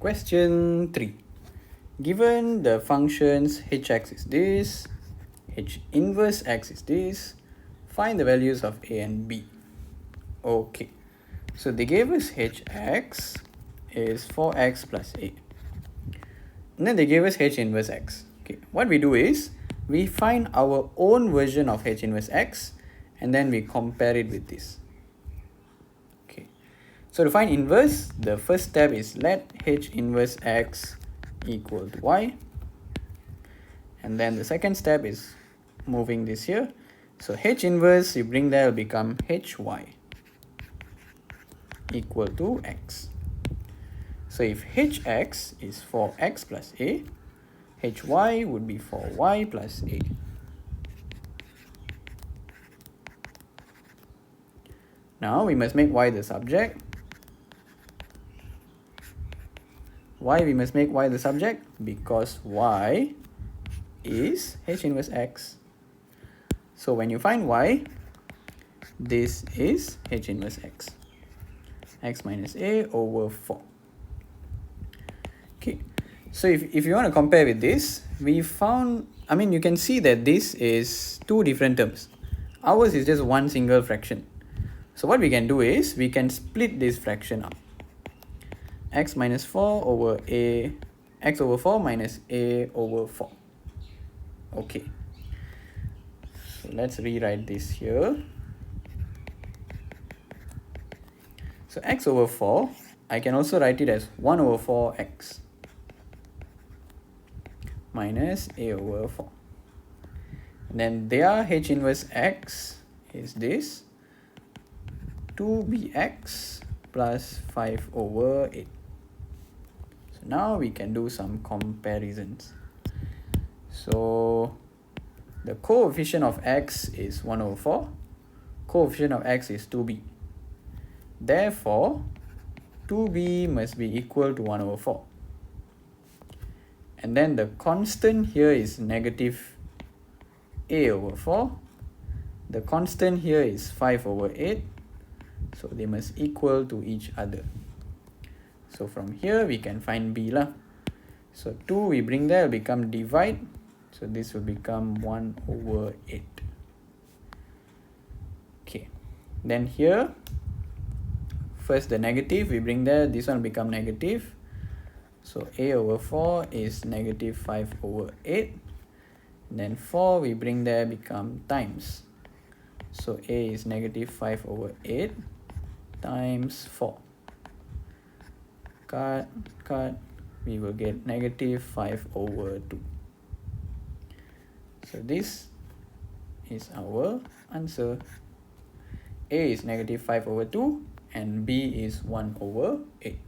Question 3. Given the functions hx is this, h inverse x is this, find the values of a and b. Okay, so they gave us hx is 4x plus a. And then they gave us h inverse x. Okay, what we do is we find our own version of h inverse x and then we compare it with this. Okay, so to find inverse, the first step is let h inverse x equal to y, and then the second step is moving this here. So h inverse, you bring there, will become hy equal to x. So if hx is 4x plus a, hy would be 4y plus a. Now we must make y the subject. Why we must make y the subject? Because y is h inverse x. So when you find y, this is h inverse x minus a over 4. Okay, so if you want to compare with this, we found, you can see that this is two different terms. Ours is just one single fraction. So what we can do is we can split this fraction up. X minus 4 over a, x over 4 minus a over 4. Okay, so let's rewrite this here. So x over 4, I can also write it as 1 over 4x minus a over 4. And then their h inverse x is this 2bx plus 5 over 8. So now we can do some comparisons. So the coefficient of x is 1 over 4. Coefficient of x is 2b. Therefore, 2b must be equal to 1 over 4. And then the constant here is negative a over 4. The constant here is 5 over 8. So they must equal to each other. So from here we can find b lah. So 2 we bring there, will become divide. So this will become 1 over 8. Okay. Then here, first the negative we bring there, this one will become negative. So a over 4 is negative 5 over 8. And then 4 we bring there, become times. So a is negative 5 over 8 times 4. Cut, we will get negative 5 over 2. So this is our answer. A is negative 5 over 2 and B is 1 over 8.